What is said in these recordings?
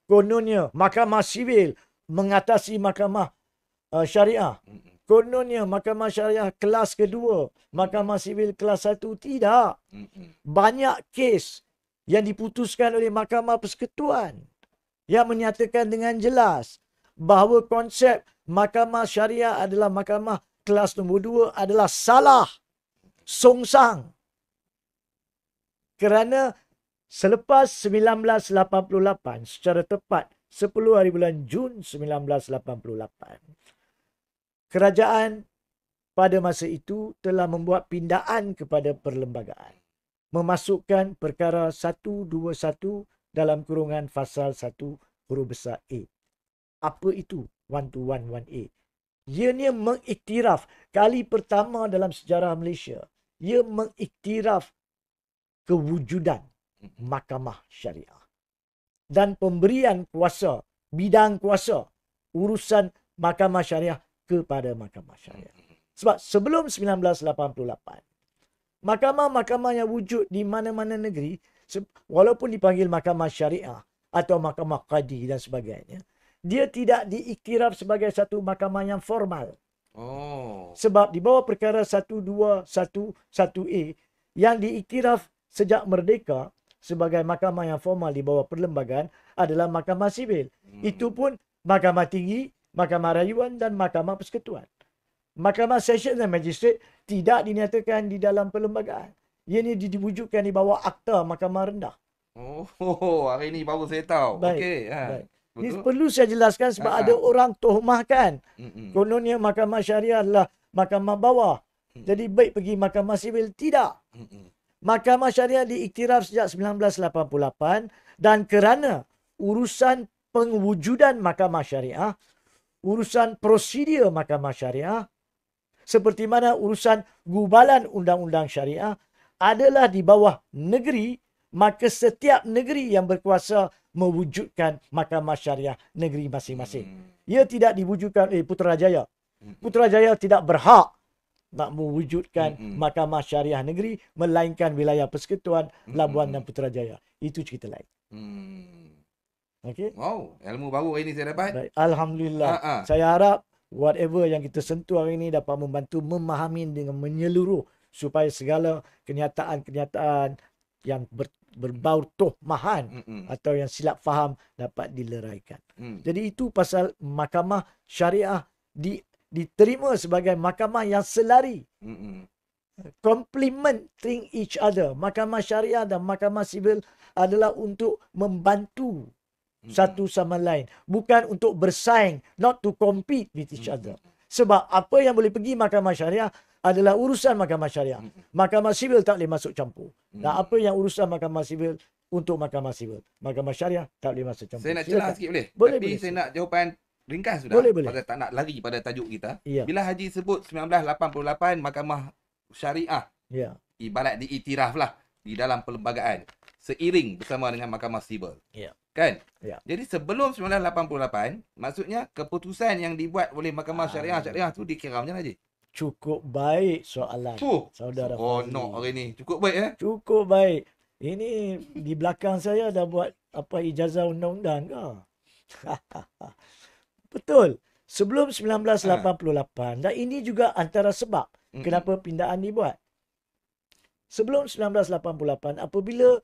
Kononnya mahkamah sivil mengatasi mahkamah syariah. Kononnya mahkamah syariah kelas kedua, mahkamah sivil kelas satu. Tidak. Banyak kes yang diputuskan oleh Mahkamah Persekutuan yang menyatakan dengan jelas bahawa konsep mahkamah syariah adalah mahkamah kelas nombor 2 adalah salah, songsang. Kerana selepas 1988, secara tepat 10 hari bulan Jun 1988, kerajaan pada masa itu telah membuat pindaan kepada perlembagaan. Memasukkan perkara 121 dalam kurungan fasal 1 huruf besar A. Apa itu 1211A? Ianya mengiktiraf kali pertama dalam sejarah Malaysia. Ia mengiktiraf kewujudan mahkamah syariah. Dan pemberian kuasa, bidang kuasa, urusan mahkamah syariah kepada mahkamah syariah. Sebab sebelum 1988, mahkamah-mahkamah yang wujud di mana-mana negeri, walaupun dipanggil mahkamah syariah atau mahkamah qadi dan sebagainya, dia tidak diiktiraf sebagai satu mahkamah yang formal. Sebab di bawah perkara 1211A yang diiktiraf sejak merdeka sebagai mahkamah yang formal di bawah perlembagaan adalah mahkamah sivil. Itu pun mahkamah tinggi, mahkamah rayuan dan mahkamah persekutuan. Mahkamah session dan magistrate tidak dinyatakan di dalam perlembagaan. Ia ni diwujudkan di bawah akta mahkamah rendah. Hari ni baru saya tahu. Baik. Okey. Baik. Ini perlu saya jelaskan sebab ada orang tohmahkan. Kononnya mahkamah syariah adalah mahkamah bawah. Jadi baik pergi mahkamah sivil. Tidak. Mahkamah syariah diiktiraf sejak 1988 dan kerana urusan pengwujudan mahkamah syariah, urusan prosedur mahkamah syariah, seperti mana urusan gubalan undang-undang syariah adalah di bawah negeri, maka setiap negeri yang berkuasa mewujudkan mahkamah syariah negeri masing-masing. Ia tidak diwujudkan oleh Putrajaya. Putrajaya tidak berhak nak mewujudkan mahkamah syariah negeri, melainkan wilayah Persekutuan, Labuan dan Putrajaya. Itu cerita lain. Okey. Wow, ilmu baru hari ni saya dapat. Baik. Alhamdulillah. Saya harap whatever yang kita sentuh hari ini dapat membantu memahami dengan menyeluruh supaya segala kenyataan-kenyataan yang berbau tohmahan atau yang silap faham dapat dileraikan. Jadi itu pasal mahkamah syariah diterima sebagai mahkamah yang selari. Complementing each other. Mahkamah syariah dan mahkamah sivil adalah untuk membantu satu sama lain. Bukan untuk bersaing. Not to compete with each other. Sebab apa yang boleh pergi mahkamah syariah adalah urusan mahkamah syariah. Mahkamah sivil tak boleh masuk campur. Dan apa yang urusan mahkamah sivil untuk mahkamah sivil. Mahkamah syariah tak boleh masuk campur. Saya nak celah sikit boleh? Boleh, Tapi boleh. saya nak jawapan ringkas sudah. Boleh. Pasal tak nak lari pada tajuk kita. Ya. Bila Haji sebut 1988 mahkamah syariah. Ya. Ibarat diiktiraf lah di dalam perlembagaan. Seiring bersama dengan mahkamah sivil. Ya. Kan? Ya. Jadi sebelum 1988, maksudnya keputusan yang dibuat oleh mahkamah syariah tu dikira macam mana, Haji? Cukup baik soalan. Saudara Fazli. Hari ni. Cukup baik Cukup baik. Ini di belakang saya dah buat apa ijazah undang-undang ke? Betul. Sebelum 1988 dan ini juga antara sebab kenapa pindaan dibuat. Sebelum 1988 apabila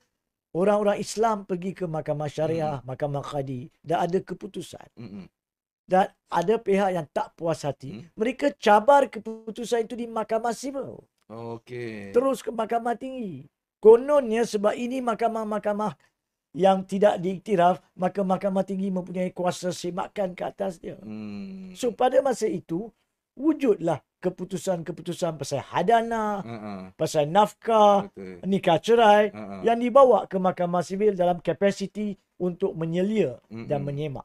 orang-orang Islam pergi ke mahkamah syariah, mahkamah qadi dan ada keputusan. Dan ada pihak yang tak puas hati, mereka cabar keputusan itu di mahkamah sivil. Okey. Terus ke mahkamah tinggi. Kononnya sebab ini mahkamah-mahkamah yang tidak diiktiraf, maka mahkamah tinggi mempunyai kuasa semakan ke atas dia. So pada masa itu, wujudlah keputusan-keputusan pasal hadana, pasal nafkah, nikah cerai yang dibawa ke mahkamah sivil dalam kapasiti untuk menyelia dan menyemak.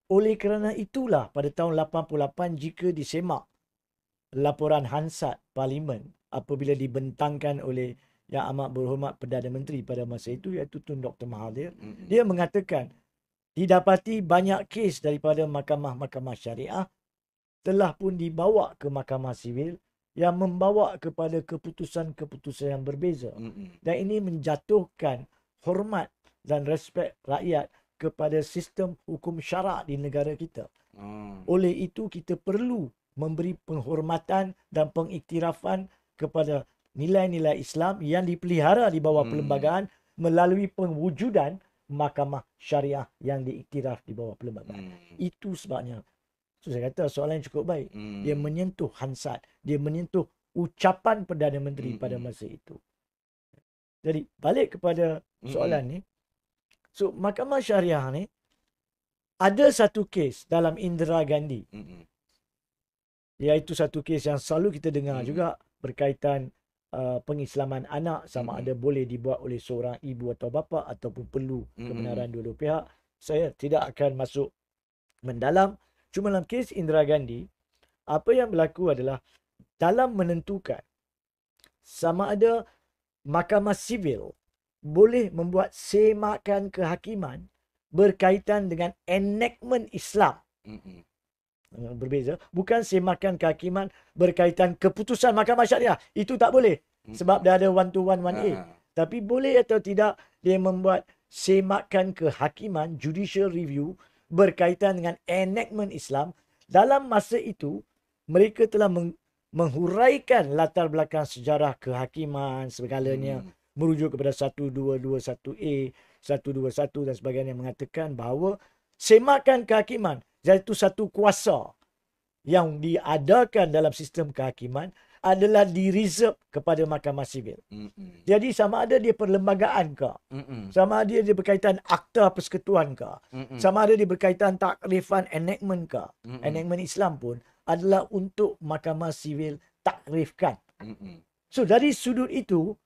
Oleh kerana itulah pada tahun 88 jika disemak laporan Hansard Parlimen apabila dibentangkan oleh Yang Amat Berhormat Perdana Menteri pada masa itu iaitu Tun Dr. Mahathir, dia mengatakan didapati banyak kes daripada mahkamah-mahkamah syariah telah pun dibawa ke mahkamah sivil yang membawa kepada keputusan-keputusan yang berbeza. Dan ini menjatuhkan hormat dan respek rakyat kepada sistem hukum syarak di negara kita. Oleh itu kita perlu memberi penghormatan dan pengiktirafan kepada nilai-nilai Islam yang dipelihara di bawah perlembagaan melalui pewujudan mahkamah syariah yang diiktiraf di bawah perlembagaan. Itu sebabnya. So, saya kata soalan yang cukup baik. Dia menyentuh hansat. Dia menyentuh ucapan Perdana Menteri pada masa itu. Jadi balik kepada soalan ni. So mahkamah syariah ni ada satu kes dalam Indira Gandhi. Iaitu satu kes yang selalu kita dengar juga berkaitan pengislaman anak, sama ada boleh dibuat oleh seorang ibu atau bapa ataupun perlu kebenaran dua-dua pihak. Saya tidak akan masuk mendalam. Cuma dalam kes Indira Gandhi, apa yang berlaku adalah dalam menentukan sama ada mahkamah sivil boleh membuat semakan kehakiman berkaitan dengan enactment Islam. Berbeza. Bukan semakan kehakiman berkaitan keputusan mahkamah syariah. Itu tak boleh. Sebab dah ada 121(1)(a). Tapi boleh atau tidak dia membuat semakan kehakiman, judicial review, berkaitan dengan enactment Islam. Dalam masa itu, mereka telah menghuraikan latar belakang sejarah kehakiman segalanya, merujuk kepada 1221(a), 121 dan sebagainya, mengatakan bahawa semakan kehakiman, iaitu satu kuasa yang diadakan dalam sistem kehakiman, adalah di-reserve kepada mahkamah sivil. Jadi sama ada dia perlembagaan ke, sama ada dia berkaitan akta persekutuan ke, sama ada dia berkaitan takrifan enactment ke, enactment Islam pun adalah untuk mahkamah sivil takrifkan. So dari sudut itu,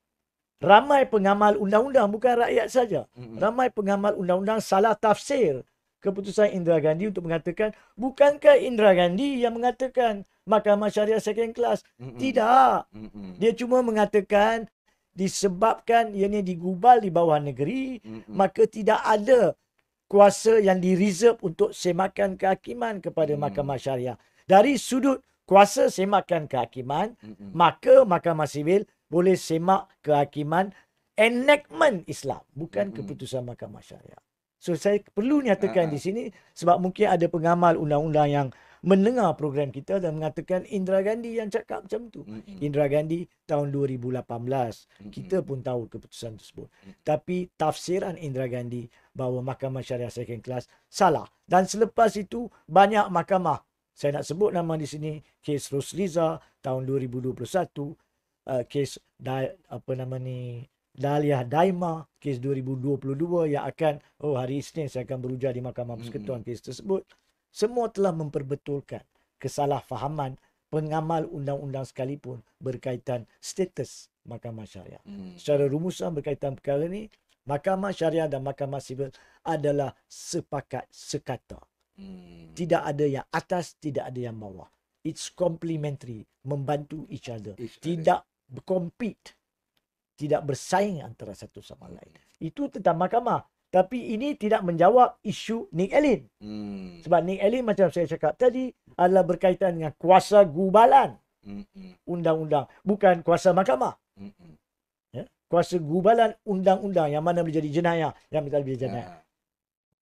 ramai pengamal undang-undang, bukan rakyat saja, ramai pengamal undang-undang salah tafsir keputusan Indira Gandhi untuk mengatakan, bukankah Indira Gandhi yang mengatakan mahkamah syariah second class? Tidak. Dia cuma mengatakan disebabkan ianya digubal di bawah negeri, maka tidak ada kuasa yang di-reserve untuk semakan kehakiman kepada mahkamah syariah. Dari sudut kuasa semakan kehakiman, maka mahkamah sivil boleh semak kehakiman enactment Islam, bukan keputusan mahkamah syariah. So saya perlu nyatakan di sini sebab mungkin ada pengamal undang-undang yang mendengar program kita dan mengatakan Indira Gandhi yang cakap macam tu. Indira Gandhi tahun 2018. Kita pun tahu keputusan tersebut. Tapi tafsiran Indira Gandhi bahawa mahkamah syariah second class salah. Dan selepas itu banyak mahkamah, saya nak sebut nama di sini, kes Rosliza tahun 2021, kes Dahlia Daima, kes 2022 yang akan, hari Isnin saya akan berujar di Mahkamah Persekutuan kes tersebut. Semua telah memperbetulkan kesalahfahaman pengamal undang-undang sekalipun berkaitan status mahkamah syariah. Secara rumusan berkaitan perkara ini, mahkamah syariah dan mahkamah sivil adalah sepakat sekata. Tidak ada yang atas, tidak ada yang bawah. It's complementary, membantu each other. Tidak compete, tidak bersaing antara satu sama lain. Itu tentang mahkamah. Tapi ini tidak menjawab isu Nick Allen. Sebab Nick Allen, macam saya cakap tadi, adalah berkaitan dengan kuasa gubalan undang-undang, bukan kuasa mahkamah. Ya? Kuasa gubalan undang-undang yang mana menjadi jenayah, yang tidak menjadi jenayah.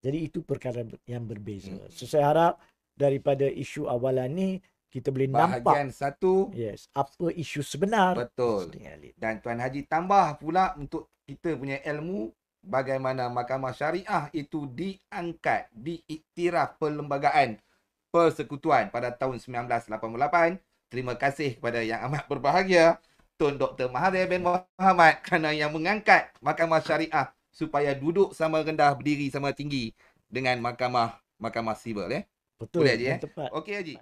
Jadi itu perkara yang berbeza. So saya harap daripada isu awalan ni, kita boleh bahagian nampak satu, apa isu sebenar. Betul. Dan Tuan Haji tambah pula untuk kita punya ilmu bagaimana mahkamah syariah itu diangkat, diiktiraf perlembagaan persekutuan pada tahun 1988. Terima kasih kepada yang amat berbahagia Tun Dr. Mahathir bin Mohamad kerana yang mengangkat mahkamah syariah supaya duduk sama rendah, berdiri sama tinggi dengan mahkamah sivil. Betul. Boleh Haji? Tepat. Okey Haji.